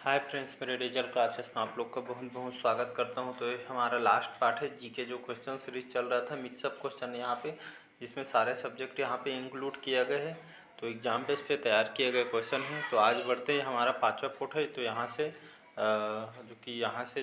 Hi friends, मेरे result classes में आप लोग का बहुत बहुत स्वागत करता हूं। तो ये हमारा लास्ट पार्ट है जीके जो क्वेश्चन सीरीज चल रहा था मिक्सअप क्वेश्चन यहाँ पे, जिसमें सारे सब्जेक्ट यहाँ पे इंक्लूड किया गया है। तो एग्जाम बेस पे तैयार किए गए क्वेश्चन हैं। तो आज बढ़ते हैं, हमारा 5वां पार्ट है। तो यहाँ से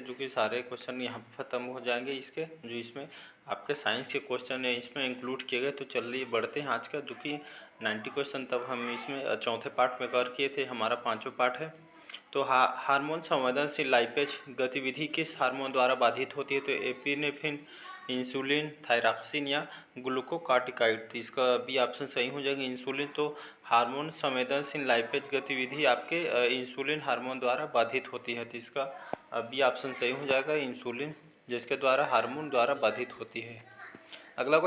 जो कि सारे क्वेश्चन यहाँ पे ख़त्म हो जाएंगे इसके, जो इसमें आपके साइंस के क्वेश्चन है इसमें इंक्लूड किए गए। तो चलिए बढ़ते हैं आज का, जो कि 90 क्वेश्चन तब हम इसमें चौथे पार्ट में कवर किए थे। हमारा 5वां पार्ट है। तो हार्मोन संवेदनशील लाइपेज गतिविधि किस हार्मोन द्वारा बाधित होती है? तो एपिनेफ्रिन, इंसुलिन, थायरॉक्सिन या ग्लूकोकार्टिकाइड। तो इसका बी ऑप्शन सही हो जाएगा, इंसुलिन। तो हार्मोन संवेदनशील लाइपेज गतिविधि आपके इंसुलिन हार्मोन द्वारा बाधित होती है। तो इसका बी ऑप्शन सही हो जाएगा, इंसुलिन, जिसके द्वारा हार्मोन द्वारा बाधित होती है। अगला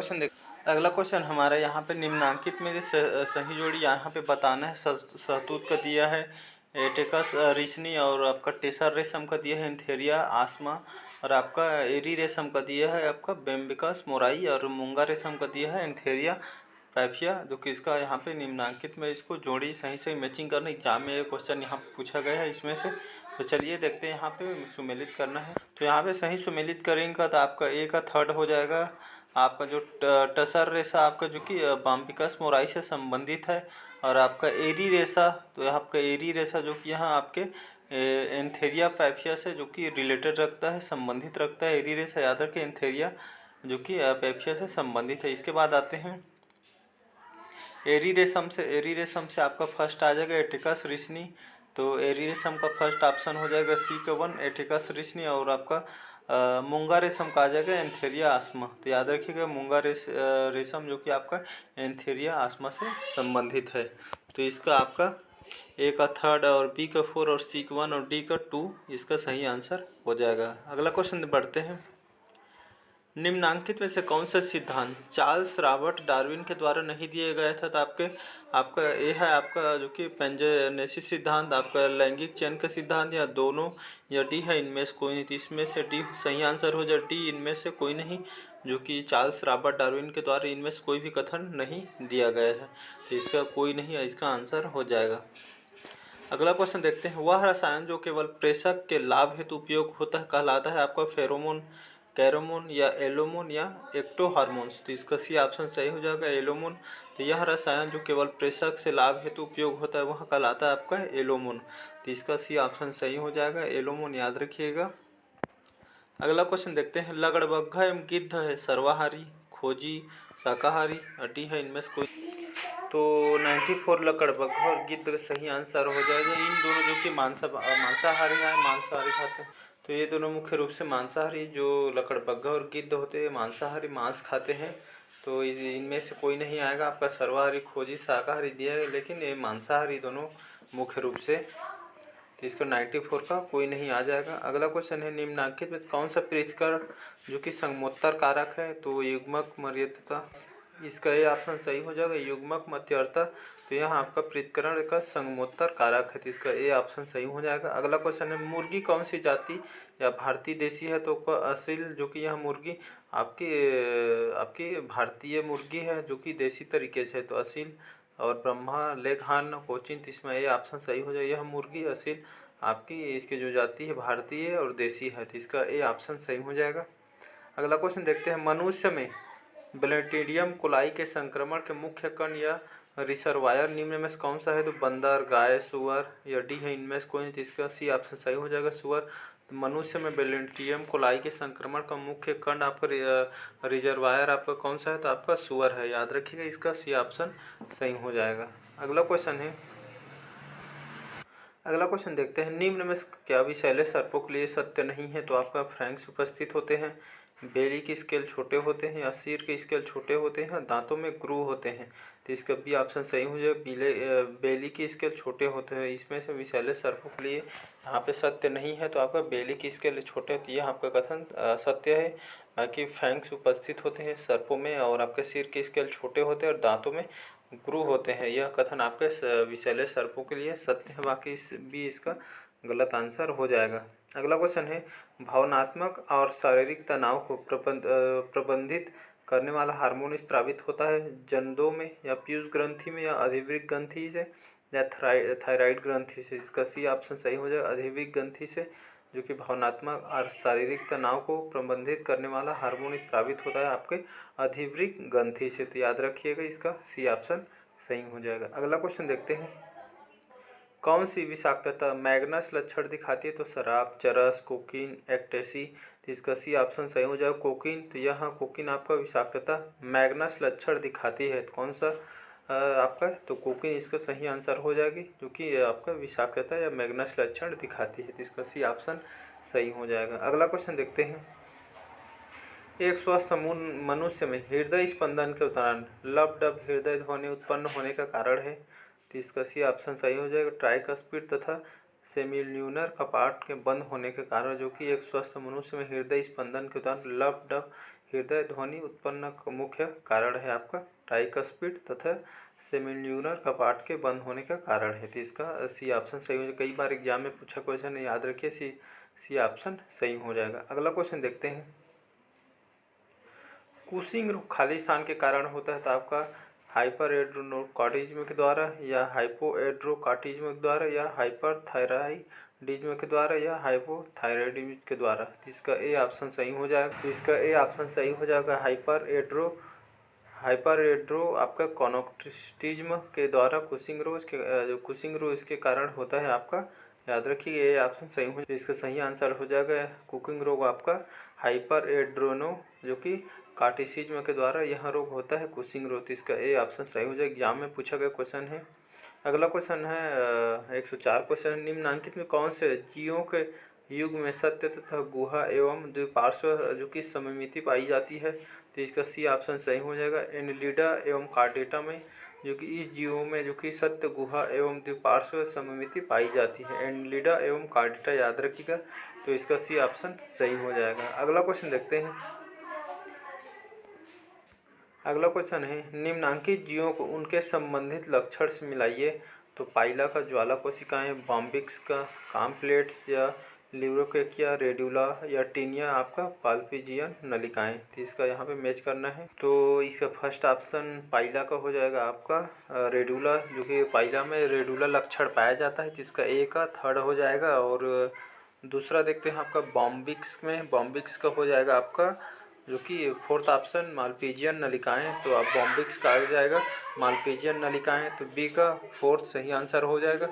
क्वेश्चन हमारा यहाँ पे निम्नांकित में सही जोड़ी यहाँ पे बताना है। सहतूत का दिया है एटेकस रिसनी, और आपका टेसर रेशम का दिया है एंथेरिया आस्मा, और आपका एरी रेशम का दिया है आपका बेम्बिकस मोराई, और मूंगा रेशम का दिया है एंथेरिया पैफिया। जो कि इसका यहाँ पे निम्नांकित में इसको जोड़ी सही सही मैचिंग करना। एग्जाम में ये क्वेश्चन यहाँ पे पूछा गया है इसमें से। तो चलिए देखते हैं, यहाँ पे सुमेलित करना है। तो यहाँ पे सही सुमेलित करेंगे तो आपका ए का थर्ड हो जाएगा। आपका जो टसर रेशा आपका जो कि बाम्बिकस मोराई से संबंधित है, और आपका एरी रेशा, तो आपका एरी रेशा जो कि यहाँ आपके एंथेरिया पैफिया से जो कि रिलेटेड रखता है, संबंधित रखता है। एरी रेशा याद रखें, एंथेरिया जो कि पैफिया से संबंधित है। इसके बाद आते हैं एरी रेशम से आपका फर्स्ट आ जाएगा एटिकस रिसनी। तो एरी रेशम का फर्स्ट ऑप्शन हो जाएगा सी का 1 एटिकस रिसनी, और आपका मूंगा रेशम का आ जाएगा एंथेरिया आस्मा। तो याद रखिएगा मूंगा रेशम जो कि आपका एंथेरिया आस्मा से संबंधित है। तो इसका आपका ए का थर्ड, और बी का 4, और सी का 1, और डी का 2 इसका सही आंसर हो जाएगा। अगला क्वेश्चन बढ़ते हैं। निम्नांकित में से कौन सा सिद्धांत चार्ल्स रॉबर्ट डार्विन के द्वारा नहीं दिया गया था? तो आपका ये है आपका जो कि पेंजेनेसिस सिद्धांत, आपका लैंगिक चयन का सिद्धांत, या दोनों, या डी है इनमें से कोई नहीं। तो इसमें से डी सही आंसर हो जाए, डी इनमें से कोई नहीं, जो कि चार्ल्स रॉबर्ट डार्विन के द्वारा इनमें से कोई भी कथन नहीं दिया गया है। तो इसका कोई नहीं है, इसका आंसर हो जाएगा। अगला क्वेश्चन देखते हैं। वह रसायन जो केवल प्रेषक के लाभ हेतु उपयोग होता है कहलाता है आपका फेरोमोन, कैरोमोन, या एलोमोन, या एक्टो हार्मोन्स। तो इसका सी ऑप्शन सही हो जाएगा, एलोमोन। तो यह रसायन जो केवल प्रेषक से लाभ हेतु उपयोग होता है वह कहलाता है आपका एलोमोन। तो इसका सी ऑप्शन सही हो जाएगा, एलोमोन, याद रखिएगा। अगला क्वेश्चन देखते हैं। लगड़बग्घा एवं गिद्ध है सर्वाहारी, खोजी, शाकाहारी, डी है इनमें से कोई। तो 94 लकड़बग्घा और गिद्ध सही आंसर हो जाएगा। इन दोनों जो कि मांसाहारी है, मांसाहारी खाते हैं। तो ये दोनों मुख्य रूप से मांसाहारी, जो लकड़बग्घा और गिद्ध होते हैं मांसाहारी, मांस खाते हैं। तो इनमें से कोई नहीं आएगा। आपका सर्वाहारी, खोजी, शाकाहारी दिया है, लेकिन ये मांसाहारी दोनों मुख्य रूप से। तो इसका 94 का कोई नहीं आ जाएगा। अगला क्वेश्चन है। निम्नांकित में कौन सा पृथक्करण जो कि संगमोत्तर कारक है? तो युग्मक, मर्यादा, इसका ये ऑप्शन सही हो जाएगा, युग्मक, मध्यर्थ। तो यह आपका पृथक्करण का संगमोत्तर कारक है। तो इसका ए ऑप्शन सही हो जाएगा। अगला क्वेश्चन है। मुर्गी कौन सी जाति या भारतीय देशी है? तो असील जो कि यह मुर्गी आपकी आपकी भारतीय मुर्गी है, जो कि देसी तरीके से है। तो असील, और ब्रह्मा, लेघान, कोचिन। तो इसमें ये ऑप्शन सही हो जाएगा, यह मुर्गी असील आपकी इसकी जो जाति है भारतीय और देसी है। तो इसका ए ऑप्शन सही हो जाएगा। अगला क्वेश्चन देखते हैं। मनुष्य में ब्लैटिडियम कोलाई के संक्रमण के मुख्य कण या रिसर्वायर निम्न में से कौन सा है? तो बंदर, गाय, सुअर, या डी है इनमें से कोई नहीं। तो इसका सी ऑप्शन सही हो जाएगा, सुअर। तो मनुष्य में ब्लैटिडियम कोलाई के संक्रमण का मुख्य कण आपका रिजर्वायर आपका कौन सा है? तो आपका सुअर है, याद रखिएगा। इसका सी ऑप्शन सही हो जाएगा। अगला क्वेश्चन है। अगला क्वेश्चन देखते हैं। निम्न में क्या विषैले सर्पों के लिए सत्य नहीं है? तो आपका फ्रैंक्स उपस्थित होते हैं, बेली के स्केल छोटे होते हैं, या सिर के स्केल छोटे होते हैं, दांतों में ग्रू होते हैं। तो इसका बी ऑप्शन सही हो जाएगा, बेली के स्केल छोटे होते हैं। इसमें से विषैले सर्पों के लिए यहाँ पे सत्य नहीं है। तो आपका बेली के स्केल छोटे होती है, आपका कथन सत्य है। बाकी फैंक्स उपस्थित होते हैं सर्पों में, और आपके सिर के स्केल छोटे होते हैं, और दांतों में ग्रू होते हैं। यह कथन आपके विषैले सर्पों के लिए सत्य है। बाकी इसका गलत आंसर हो जाएगा। अगला क्वेश्चन है। भावनात्मक और शारीरिक तनाव को प्रबंधित करने वाला हार्मोन स्रावित होता है जनदों में, या पीयूष ग्रंथि में, या अधिवृक्क ग्रंथि से? या थायराइड ग्रंथि से, इसका सी ऑप्शन सही हो जाएगा। अधिविक ग्रंथि से, जो कि भावनात्मक और शारीरिक तनाव को प्रबंधित करने वाला हार्मोन स्रावित होता है आपके अधिवृक्क ग्रंथि से, तो याद रखिएगा इसका सी ऑप्शन सही हो जाएगा। अगला क्वेश्चन देखते हैं, कौन सी विषाक्तता मैग्नस लक्षण दिखाती है? तो शराब, चरस, कोकीन, एक्टेसी, तो इसका सी ऑप्शन सही हो जाएगा कोकीन। तो यहाँ कोकीन आपका विषाक्तता मैग्नस लक्षण दिखाती है, तो कौन सा आपका, तो कोकीन इसका सही आंसर हो जाएगी, क्योंकि आपका विषाक्तता या मैग्नस लक्षण दिखाती है, तो इसका सी ऑप्शन सही हो जाएगा। अगला क्वेश्चन देखते हैं, एक स्वस्थ मनुष्य में हृदय स्पंदन के दौरान लब डब हृदय ध्वनि उत्पन्न होने का कारण है, तो इसका सी ऑप्शन सही हो जाएगा ट्राइकस्पिड तथा सेमिल्यूनर कपाट के बंद होने के कारण, जो कि एक स्वस्थ मनुष्य में हृदय स्पंदन के दौरान लब डब हृदय ध्वनि उत्पन्न का मुख्य कारण है आपका ट्राइकस्पिड तथा सेमिल्यूनर कपाट के बंद होने का कारण है, तो इसका सी ऑप्शन सही हो जाएगा। कई बार एग्जाम में पूछा क्वेश्चन, याद रखिए सी ऑप्शन सही हो जाएगा। अगला क्वेश्चन देखते हैं, कुशिंग रोग खाली स्थान के कारण होता है, तो आपका हाइपर एड्रोनोकॉर्टिज्म के द्वारा या हाइपोएड्रोकॉर्टिज्म के द्वारा या हाइपरथायराइडिज्म के द्वारा या हाइपोथायराइडिज्म के द्वारा, तो इसका ए ऑप्शन सही हो जाएगा। तो इसका ए ऑप्शन सही हो जाएगा हाइपर एड्रो आपका कॉनोक्टिज्म के द्वारा कुशिंग रोग के जो कुशिंग रोग इसके कारण होता है आपका, याद रखिए ये ऑप्शन सही हो, इसका सही आंसर हो जाएगा कुकिंग रोग आपका हाइपर एड्रोनो जो कि कार्टिसिज्म के द्वारा यह रोग होता है कुशिंग रोग, इसका ए ऑप्शन सही हो जाएगा। एग्जाम में पूछा गया क्वेश्चन है। अगला क्वेश्चन है 104 क्वेश्चन, निम्नलिखित में कौन से जीवों के युग में सत्य तथा गुहा एवं द्विपार्श्व जो कि सममिति पाई जाती है, तो इसका सी ऑप्शन सही हो जाएगा। एनिलिडा एवं कार्डेटा में जो कि इस जीवों में जो कि सत्य गुहा एवं द्विपार्श्व सममिति पाई जाती है, एनिलिडा एवं कार्डेटा याद रखिएगा, तो इसका सी ऑप्शन सही हो जाएगा। अगला क्वेश्चन देखते हैं, अगला क्वेश्चन है निम्नांकित जीवों को उनके संबंधित लक्षण से मिलाइए, तो पाइला का ज्वाला कोशिकाएं, बॉम्बिक्स का काम्प्लेट्स या लिब्रोकेकिया रेडुला या टीनिया आपका पाल्पिजियन नलिकाएं, तो इसका यहाँ पे मैच करना है। तो इसका फर्स्ट ऑप्शन पाइला का हो जाएगा आपका रेडुला, जो कि पाइला में रेडुला लक्षण पाया जाता है, तो इसका ए का थर्ड हो जाएगा। और दूसरा देखते हैं आपका बॉम्बिक्स में, बॉम्बिक्स का हो जाएगा आपका जो कि फोर्थ ऑप्शन माल्पीजियन नलिकाएं, तो आप बॉम्बिक्स का आ जाएगा माल्पीजियन नलिकाएं, तो बी का फोर्थ सही आंसर हो जाएगा।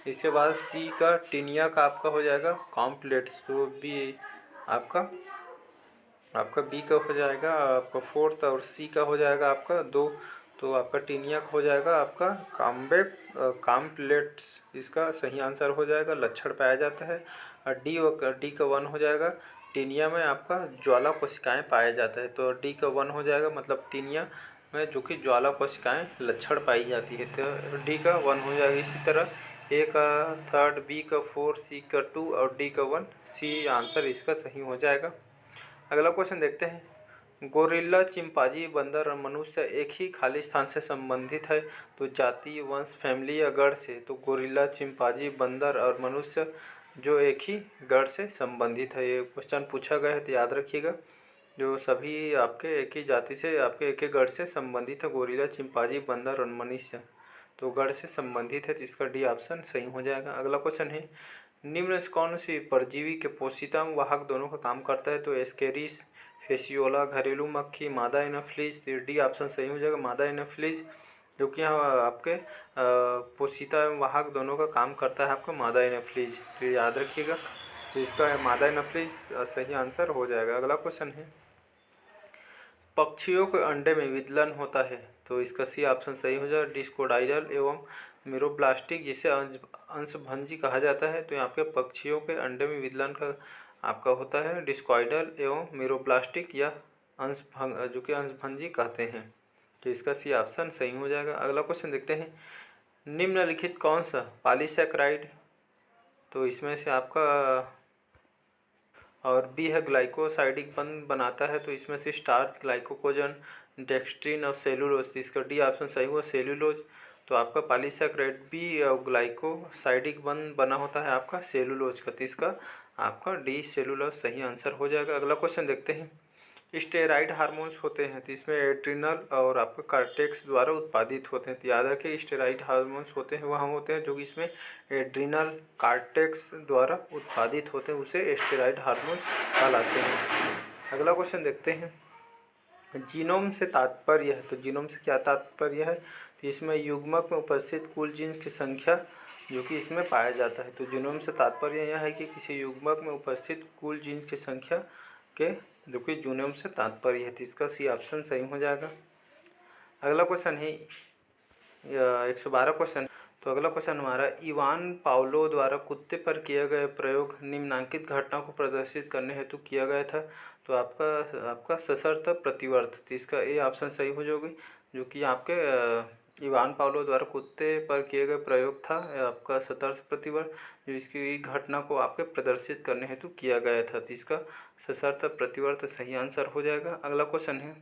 इसके बाद सी का टीनिया का आपका हो जाएगा कॉम्प्लेट्स, तो बी आपका बी का हो जाएगा आपका फोर्थ, और सी का हो जाएगा आपका दो, तो आपका टीनिया का हो जाएगा आपका कॉम्प्लेट्स, इसका सही आंसर हो जाएगा, लक्षण पाया जाता है। और डी का 1 हो जाएगा, टीनिया में आपका ज्वाला कोशिकाएं पाया जाता है, तो डी का 1 हो जाएगा, मतलब टीनिया में जो कि ज्वाला कोशिकाएं लक्षण पाई जाती है, तो डी का 1 हो जाएगा। इसी तरह ए का थर्ड, बी का 4, सी का 2 और डी का 1, सी आंसर इसका सही हो जाएगा। अगला क्वेश्चन देखते हैं, गोरिल्ला, चिंपांजी, बंदर और मनुष्य एक ही खाली स्थान से संबंधित है, तो जाति, वंश, फैमिली या गण से, तो गोरिल्ला, चिंपांजी, बंदर और मनुष्य जो एक ही गण से संबंधित है, ये क्वेश्चन पूछा गया है, तो याद रखिएगा जो सभी आपके एक ही जाति से आपके एक ही गण से संबंधित है, गोरिल्ला, चिंपांजी, बंदर और मनुष्य तो गण से संबंधित है, तो इसका डी ऑप्शन सही हो जाएगा। अगला क्वेश्चन है, निम्न से कौन सी परजीवी के पोषिता वाहक दोनों का काम करता है, तो एस्केरिस, फेसियोला, घरेलू मक्खी, मादा एनाफिलीज, तो डी ऑप्शन सही हो जाएगा मादा एनाफिलीज, जो कि यहाँ आपके पोषिता एवं वाहक दोनों का काम करता है आपका मादा एनाफिलीज, तो याद रखिएगा, तो इसका मादा एनाफिलीज सही आंसर हो जाएगा। अगला क्वेश्चन है, पक्षियों के अंडे में विदलन होता है, तो इसका सी ऑप्शन सही हो जाएगा डिस्कोडाइलल एवं मीरोब्लास्टिक, जिसे अंशभंजी कहा जाता है, तो यहाँ पे पक्षियों के अंडे में विदलन का आपका होता है डिस्कॉइडल एवं मीरोब्लास्टिक या जो कि अंशभंजी कहते हैं, तो इसका सी ऑप्शन सही हो जाएगा। अगला क्वेश्चन देखते हैं, निम्नलिखित कौन सा पॉलीसैकेराइड, तो इसमें से आपका और बी है ग्लाइकोसाइडिक बंध बनाता है, तो इसमें से स्टार्च, ग्लाइकोजन, डेक्स्ट्रिन और सेलुलोज, तो इसका डी ऑप्शन सही हुआ सेलुलोज, तो आपका पॉलीसैकेराइड बी और ग्लाइकोसाइडिक बंध बना होता है आपका सेलुलोज का, तो इसका आपका डी सेलुलोज सही आंसर हो जाएगा। अगला क्वेश्चन देखते हैं, स्टेरॉइड हार्मोन्स होते हैं तो इसमें एड्रिनल और आपके कार्टेक्स द्वारा उत्पादित होते हैं। तो याद रखिए स्टेरॉइड हार्मोन्स होते हैं वह हम होते हैं जो कि इसमें एड्रिनल कार्टेक्स द्वारा उत्पादित होते हैं, उसे स्टेरॉइड हार्मोन्स कहलाते हैं। अगला क्वेश्चन देखते हैं, जीनोम से तात्पर्य है। तो जीनोम से क्या तात्पर्य है, तो इसमें युग्मक में उपस्थित कुल जीन्स की संख्या जो कि इसमें पाया जाता है। तो जीनोम से तात्पर्य यह है कि किसी युग्मक में उपस्थित कुल जीन्स की संख्या के जो कि जीनोम से तात्पर्य है। तो इसका सी ऑप्शन सही हो जाएगा। अगला क्वेश्चन है 112 क्वेश्चन। तो अगला क्वेश्चन हमारा, इवान पावलो द्वारा कुत्ते पर किया गया प्रयोग निम्नांकित घटना को प्रदर्शित करने हेतु किया गया था। तो आपका सशर्त प्रतिवर्त। तो इसका ए ऑप्शन सही हो जाएगी, जो कि आपके इवान पावलो द्वारा कुत्ते पर किए गए प्रयोग था आपका सशर्त प्रतिवर्त, जो इसकी घटना को आपके प्रदर्शित करने हेतु किया गया था। तो इसका सशर्त प्रतिवर्त सही आंसर हो जाएगा। अगला क्वेश्चन है,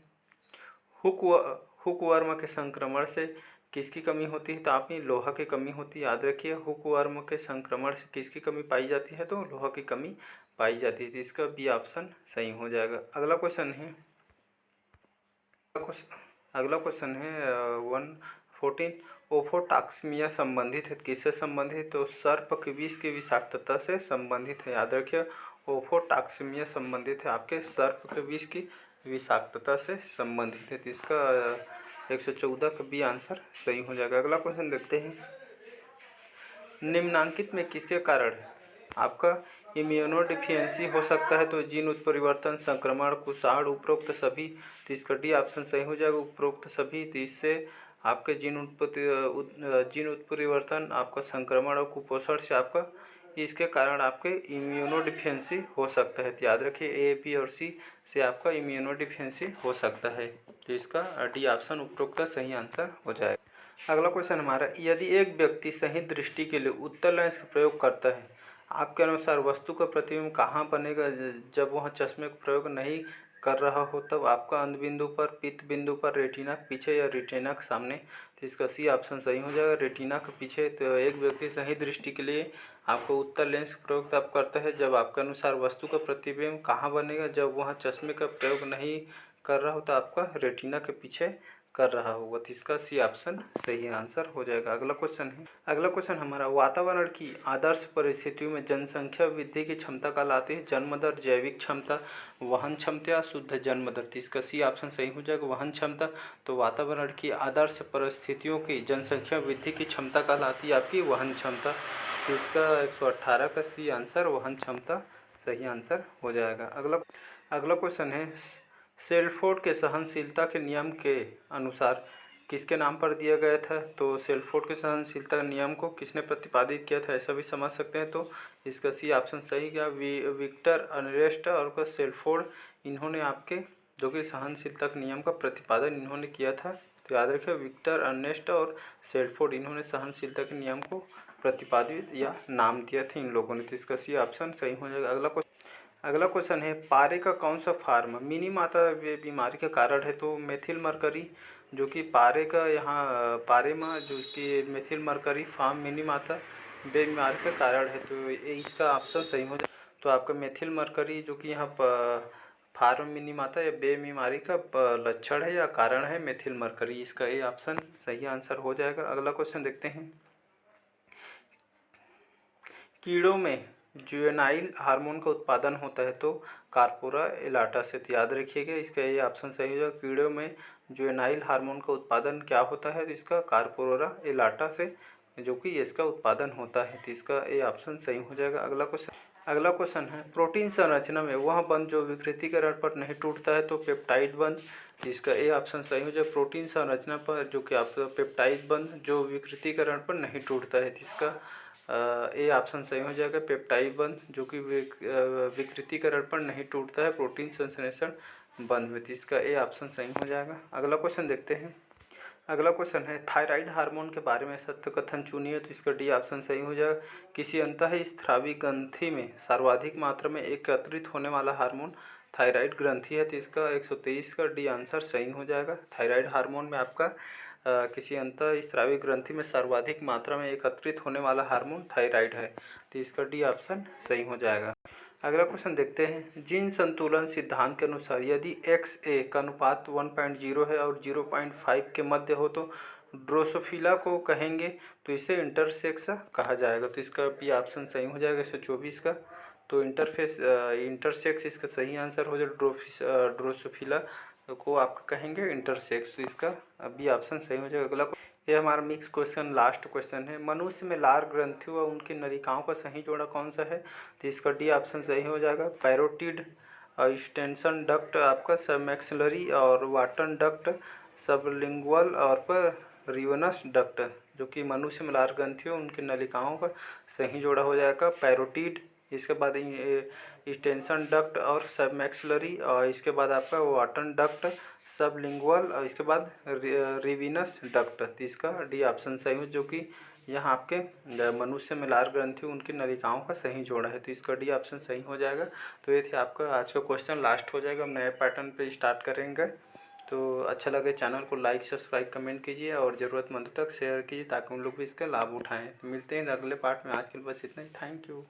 हुकवर्म के संक्रमण से किसकी कमी होती है। तो आप ही लोहा की कमी होती है। याद रखिए हुकवर्म के संक्रमण से किसकी कमी पाई जाती है, तो लोहा की कमी पाई जाती है। तो इसका बी ऑप्शन सही हो जाएगा। अगला क्वेश्चन है 114, ओफोटाक्सिमिया संबंधित है किससे संबंधित है, तो सर्प के विष की विषाक्तता से संबंधित है। याद रखिए ओफोटाक्सिमिया संबंधित है आपके सर्प के विष की विषाक्तता से संबंधित है। तो इसका 114 का बी आंसर सही हो जाएगा। अगला क्वेश्चन देखते हैं, निम्नांकित में किसके कारण आपका इम्यूनोडिफिशियंसी हो सकता है। तो जीन उत्परिवर्तन, संक्रमण, कुसाड़, उपरोक्त सभी। तो इसका डी ऑप्शन सही हो जाएगा, उपरोक्त सभी। तो इससे आपके जीन उत्परिवर्तन, आपका संक्रमण और कुपोषण से आपका इसके कारण आपके इम्यूनोडिफिशियंसी हो सकता है। तो याद रखिए ए, बी और सी से आपका इम्यूनोडिफिशियंसी हो सकता है। तो इसका डी ऑप्शन उपरोक्त सही आंसर हो जाएगा। अगला क्वेश्चन हमारा, यदि एक व्यक्ति सही दृष्टि के लिए उत्तल लेंस का प्रयोग करता है, आपके अनुसार वस्तु का प्रतिबिंब कहाँ बनेगा। जब वह चश्मे का प्रयोग नहीं कर रहा हो तब आपका अंध बिंदु पर, पित्त बिंदु पर, रेटिना के पीछे या रेटिना के सामने। तो इसका सी ऑप्शन सही हो जाएगा, रेटिना के पीछे। तो एक व्यक्ति सही दृष्टि के लिए आपको उत्तल लेंस का प्रयोग तब करता है जब आपके अनुसार वस्तु का प्रतिबिंब कहाँ बनेगा, जब वह चश्मे का प्रयोग नहीं कर रहा हो तो आपका रेटिना के पीछे कर रहा होगा। तो इसका सी ऑप्शन सही आंसर हो जाएगा। अगला क्वेश्चन हमारा, वातावरण की आदर्श परिस्थितियों में जनसंख्या वृद्धि की क्षमता कहलाती है जन्म दर, जैविक क्षमता, वहन क्षमता या शुद्ध जन्म दर। तो इसका सी ऑप्शन सही हो जाएगा, वहन क्षमता। तो वातावरण की आदर्श परिस्थितियों की जनसंख्या वृद्धि की क्षमता कहलाती है आपकी वहन क्षमता। तो इसका 118 का सी आंसर वहन क्षमता सही आंसर हो जाएगा। अगला क्वेश्चन है, सेल्फोर्ड के सहनशीलता के नियम के अनुसार किसके नाम पर दिया गया था। तो सेल्फोर्ड के सहनशीलता के नियम को किसने प्रतिपादित किया था, ऐसा भी समझ सकते हैं। तो इसका सी ऑप्शन सही क्या, विक्टर अर्नेस्ट और सेल्फोर्ड, इन्होंने आपके जो कि सहनशीलता के नियम का प्रतिपादन इन्होंने किया था। तो याद रखिए विक्टर अर्नेस्ट और सेल्फोर्ड, इन्होंने सहनशीलता के नियम को प्रतिपादित या नाम दिया था इन लोगों ने। तो इसका सी ऑप्शन सही हो जाएगा। अगला क्वेश्चन है, पारे का कौन सा फार्म मिनीमाता बीमारी का कारण है। तो मेथिल मरकरी, जो कि पारे का यहाँ पारे में जो कि मेथिल मरकरी फार्म मिनीमाता बीमारी का कारण है। तो इसका ऑप्शन सही हो जाए। तो आपका मेथिल मरकरी जो कि यहाँ फार्म मिनीमाता या बे बीमारी का लक्षण है या कारण है मेथिल मरकरी। इसका ये ऑप्शन सही आंसर हो जाएगा। अगला क्वेश्चन देखते हैं, कीड़ों में जुवेनाइल हार्मोन का उत्पादन होता है तो कार्पोरा एलाटा से। तो याद रखिएगा इसका ये ऑप्शन सही हो जाएगा, कीड़ों में जुवेनाइल हार्मोन का उत्पादन क्या होता है, तो इसका कार्पोरा एलाटा से जो कि इसका उत्पादन होता है। तो इसका ये ऑप्शन सही हो जाएगा। अगला क्वेश्चन है, प्रोटीन संरचना में वह बंध जो विकृतीकरण पर नहीं टूटता है तो पेप्टाइड बंध। इसका ए ऑप्शन सही हो जाए, प्रोटीन संरचना पर जो कि आपका पेप्टाइड बंध जो विकृतीकरण पर नहीं टूटता है। इसका ए ऑप्शन सही हो जाएगा, पेप्टाइड बंध जो कि विकृतीकरण पर नहीं टूटता है प्रोटीन संश्लेषण बंध में। इसका ए ऑप्शन सही हो जाएगा। अगला क्वेश्चन देखते हैं, अगला क्वेश्चन है, थायराइड हार्मोन के बारे में सत्य कथन चुनिए। तो इसका डी ऑप्शन सही हो जाएगा, किसी अंतःस्रावी ग्रंथि में सर्वाधिक मात्रा में एकत्रित होने वाला हार्मोन थायराइड ग्रंथि है। तो इसका 123 का डी आंसर सही हो जाएगा। थायराइड हार्मोन में आपका किसी अंतःस्रावी ग्रंथि में सर्वाधिक मात्रा में एकत्रित होने वाला हार्मोन थायराइड है। तो इसका डी ऑप्शन सही हो जाएगा। अगला क्वेश्चन देखते हैं। जीन संतुलन सिद्धांत के अनुसार यदि XA का अनुपात 1.0 है और 0.5 के मध्य हो तो ड्रोसोफिला को कहेंगे, तो इसे इंटरसेक्स कहा जाएगा। तो इसका भी ऑप्शन सही हो जाएगा 124 का। तो इंटरसेक्स इसका सही आंसर हो जाएगा। ड्रोसोफिला को आपका कहेंगे इंटरसेक्स, तो इसका अभी ऑप्शन सही हो जाएगा। अगला ये हमारा मिक्स क्वेश्चन लास्ट क्वेश्चन है। मनुष्य में लार ग्रंथियों व उनकी नलिकाओं का सही जोड़ा कौन सा है, तो इसका डी ऑप्शन सही हो जाएगा। पैरोटिड एक्सटेंशन डक्ट आपका सब मैक्सिलरी और वाटन डक्ट सबलिंगुअल और पर रिवनस डक्ट, जो कि मनुष्य में लार ग्रंथियों उनकी नलिकाओं का सही जोड़ा हो जाएगा पैरोटिड। इसके बाद एक्सटेंशन डक्ट और सब मैक्सिलरी, और इसके बाद आपका वाटन डक्ट सबलिंगुअल, और इसके बाद रिविनस डक्ट। तो इसका डी ऑप्शन सही हो, जो कि यहाँ आपके मनुष्य में लार ग्रंथि उनकी नलिकाओं का सही जोड़ा है। तो इसका डी ऑप्शन सही हो जाएगा। तो ये थे आपका आज का क्वेश्चन, लास्ट हो जाएगा। हम नए पैटर्न पे स्टार्ट करेंगे। तो अच्छा लगे चैनल को लाइक सब्सक्राइब कमेंट कीजिए और ज़रूरतमंदों तक शेयर कीजिए ताकि उन लोग भी इसका लाभ उठाएँ। तो मिलते हैं अगले पार्ट में। आज के लिए बस इतना ही। Thank you.